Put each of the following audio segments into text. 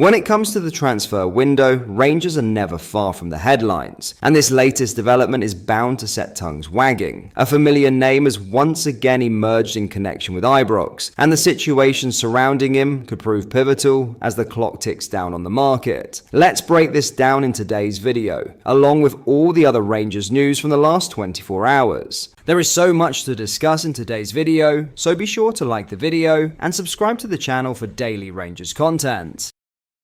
When it comes to the transfer window, Rangers are never far from the headlines, and this latest development is bound to set tongues wagging. A familiar name has once again emerged in connection with Ibrox, and the situation surrounding him could prove pivotal as the clock ticks down on the market. Let's break this down in today's video, along with all the other Rangers news from the last 24 hours. There is so much to discuss in today's video, so be sure to like the video and subscribe to the channel for daily Rangers content.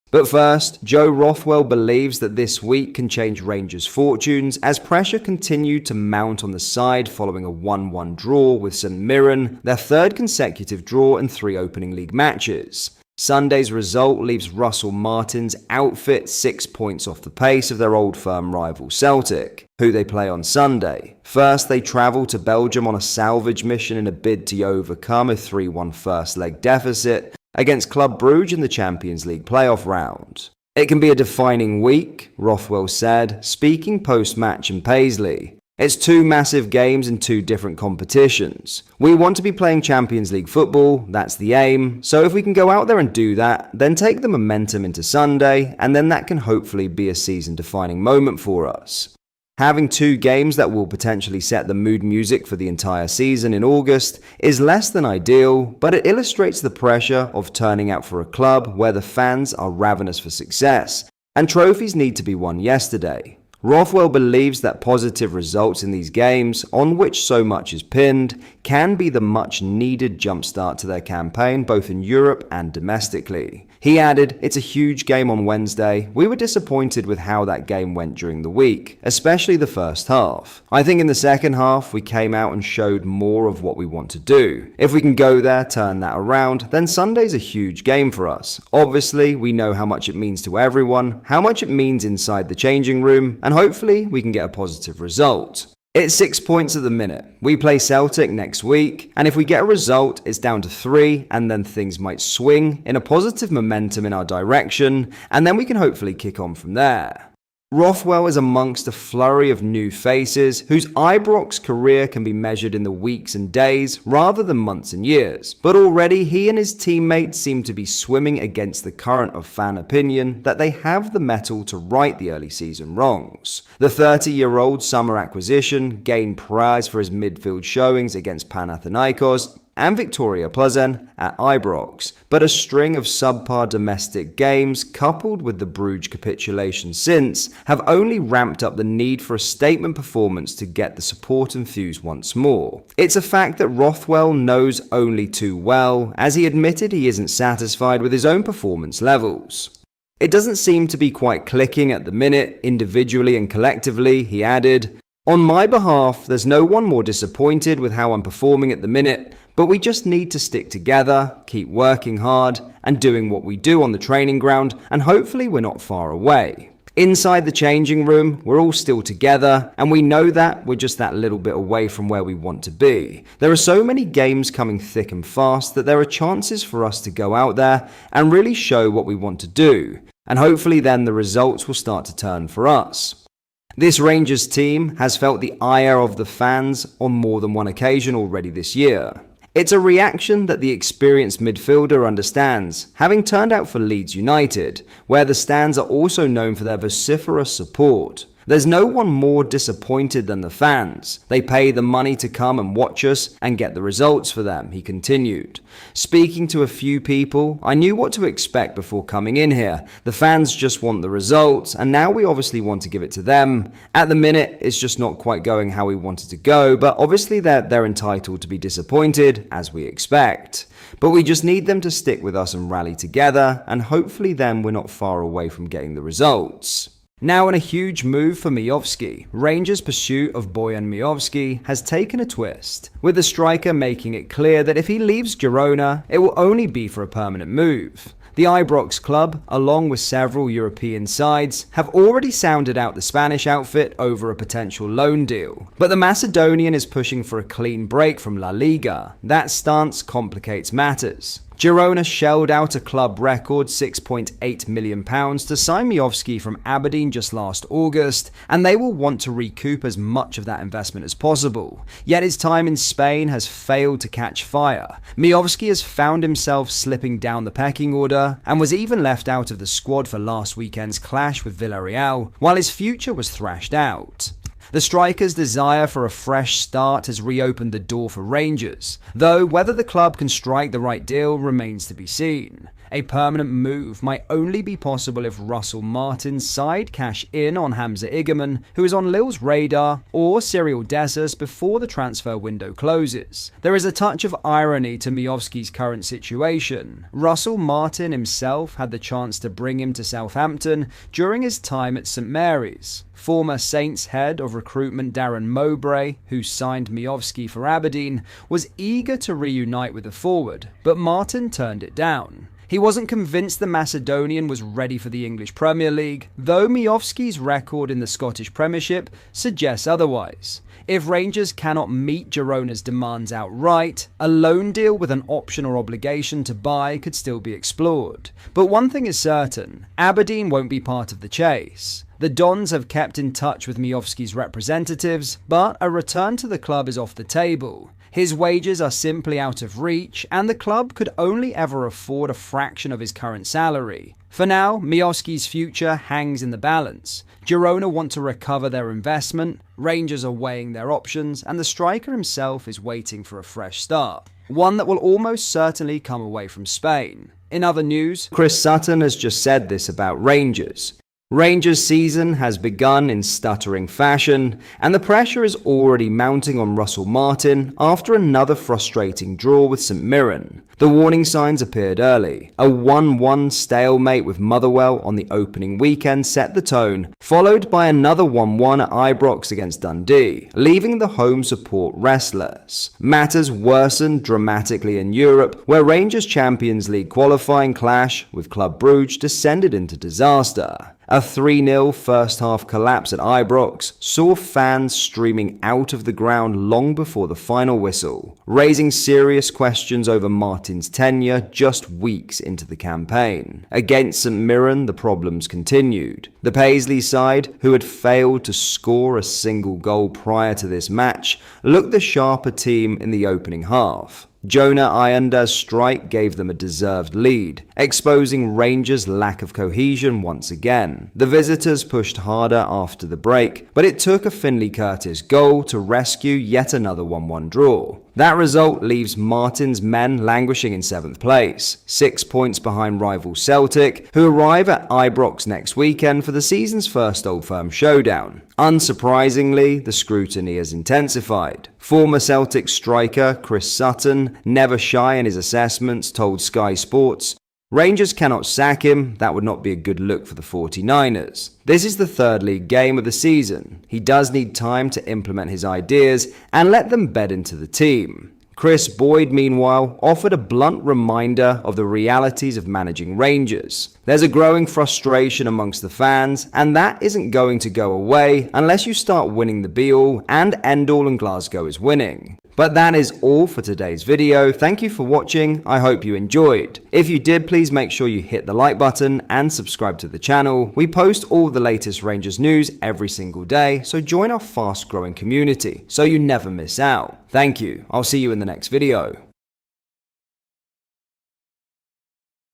But first, Joe Rothwell believes that this week can change Rangers' fortunes as pressure continued to mount on the side following a 1-1 draw with St Mirren, their third consecutive draw in 3 opening league matches. Sunday's result leaves Russell Martin's outfit 6 points off the pace of their old firm rival Celtic, who they play on Sunday. First, they travel to Belgium on a salvage mission in a bid to overcome a 3-1 first leg deficit against Club Brugge in the Champions League playoff round. It can be a defining week, Rothwell said, speaking post-match in Paisley. It's 2 massive games in 2 different competitions. We want to be playing Champions League football, that's the aim, so if we can go out there and do that, then take the momentum into Sunday, and then that can hopefully be a season-defining moment for us. Having 2 games that will potentially set the mood music for the entire season in August is less than ideal, but it illustrates the pressure of turning out for a club where the fans are ravenous for success, and trophies need to be won yesterday. Rothwell believes that positive results in these games, on which so much is pinned, can be the much-needed jumpstart to their campaign both in Europe and domestically. He added, "It's a huge game on Wednesday. We were disappointed with how that game went during the week, especially the first half. I think in the second half we came out and showed more of what we want to do. If we can go there, turn that around, then Sunday's a huge game for us. Obviously, we know how much it means to everyone, how much it means inside the changing room, and hopefully we can get a positive result. It's 6 points at the minute. We play Celtic next week, and if we get a result, it's down to 3, and then things might swing in a positive momentum in our direction, and then we can hopefully kick on from there." Rothwell is amongst a flurry of new faces whose Ibrox career can be measured in the weeks and days rather than months and years, but already he and his teammates seem to be swimming against the current of fan opinion that they have the mettle to right the early season wrongs. The 30-year-old summer acquisition gained prize for his midfield showings against Panathinaikos and Victoria Plzen at Ibrox, but a string of subpar domestic games coupled with the Brugge capitulation since have only ramped up the need for a statement performance to get the support infused once more. It's a fact that Rothwell knows only too well, as he admitted he isn't satisfied with his own performance levels. "It doesn't seem to be quite clicking at the minute, individually and collectively," he added. "On my behalf, there's no one more disappointed with how I'm performing at the minute, but we just need to stick together, keep working hard, and doing what we do on the training ground, and hopefully we're not far away. Inside the changing room, we're all still together, and we know that we're just that little bit away from where we want to be. There are so many games coming thick and fast that there are chances for us to go out there and really show what we want to do, and hopefully then the results will start to turn for us." This Rangers team has felt the ire of the fans on more than one occasion already this year. It's a reaction that the experienced midfielder understands, having turned out for Leeds United, where the stands are also known for their vociferous support. There's no one more disappointed than the fans. They pay the money to come and watch us and get the results for them, he continued. "Speaking to a few people, I knew what to expect before coming in here. The fans just want the results, and now we obviously want to give it to them. At the minute, it's just not quite going how we wanted to go, but obviously they're entitled to be disappointed, as we expect. But we just need them to stick with us and rally together, and hopefully then we're not far away from getting the results." Now in a huge move for Miovski, Rangers' pursuit of Bojan Miovski has taken a twist, with the striker making it clear that if he leaves Girona, it will only be for a permanent move. The Ibrox club, along with several European sides, have already sounded out the Spanish outfit over a potential loan deal. But the Macedonian is pushing for a clean break from La Liga. That stance complicates matters. Girona shelled out a club record £6.8 million to sign Miovski from Aberdeen just last August, and they will want to recoup as much of that investment as possible. Yet his time in Spain has failed to catch fire. Miovski has found himself slipping down the pecking order and was even left out of the squad for last weekend's clash with Villarreal, while his future was thrashed out. The striker's desire for a fresh start has reopened the door for Rangers, though whether the club can strike the right deal remains to be seen. A permanent move might only be possible if Russell Martin's side cash in on Hamza Igerman, who is on Lille's radar, or Cyril Dessers before the transfer window closes. There is a touch of irony to Miovski's current situation. Russell Martin himself had the chance to bring him to Southampton during his time at St Mary's. Former Saints head of recruitment Darren Mowbray, who signed Miovski for Aberdeen, was eager to reunite with the forward, but Martin turned it down. He wasn't convinced the Macedonian was ready for the English Premier League, though Miovski's record in the Scottish Premiership suggests otherwise. If Rangers cannot meet Girona's demands outright, a loan deal with an option or obligation to buy could still be explored. But one thing is certain, Aberdeen won't be part of the chase. The Dons have kept in touch with Miovski's representatives, but a return to the club is off the table. His wages are simply out of reach, and the club could only ever afford a fraction of his current salary. For now, Miovski's future hangs in the balance. Girona want to recover their investment, Rangers are weighing their options, and the striker himself is waiting for a fresh start. One that will almost certainly come away from Spain. In other news, Chris Sutton has just said this about Rangers. Rangers' season has begun in stuttering fashion, and the pressure is already mounting on Russell Martin after another frustrating draw with St Mirren. The warning signs appeared early. A 1-1 stalemate with Motherwell on the opening weekend set the tone, followed by another 1-1 at Ibrox against Dundee, leaving the home support restless. Matters worsened dramatically in Europe, where Rangers' Champions League qualifying clash with Club Brugge descended into disaster. A 3-0 first-half collapse at Ibrox saw fans streaming out of the ground long before the final whistle, raising serious questions over Martin's tenure just weeks into the campaign. Against St Mirren, the problems continued. The Paisley side, who had failed to score a single goal prior to this match, looked the sharper team in the opening half. Jonah Ayanda's strike gave them a deserved lead, exposing Rangers' lack of cohesion once again. The visitors pushed harder after the break, but it took a Finlay Curtis goal to rescue yet another 1-1 draw. That result leaves Martin's men languishing in 7th place, 6 points behind rival Celtic, who arrive at Ibrox next weekend for the season's first Old Firm showdown. Unsurprisingly, the scrutiny has intensified. Former Celtic striker Chris Sutton, never shy in his assessments, told Sky Sports, "Rangers cannot sack him, that would not be a good look for the 49ers. This is the third league game of the season. He does need time to implement his ideas and let them bed into the team." Chris Boyd, meanwhile, offered a blunt reminder of the realities of managing Rangers. There's a growing frustration amongst the fans, and that isn't going to go away unless you start winning the be-all and end-all and Glasgow is winning. But that is all for today's video. Thank you for watching. I hope you enjoyed. If you did, please make sure you hit the like button and subscribe to the channel. We post all the latest Rangers news every single day, so join our fast-growing community so you never miss out. Thank you. I'll see you in the next video.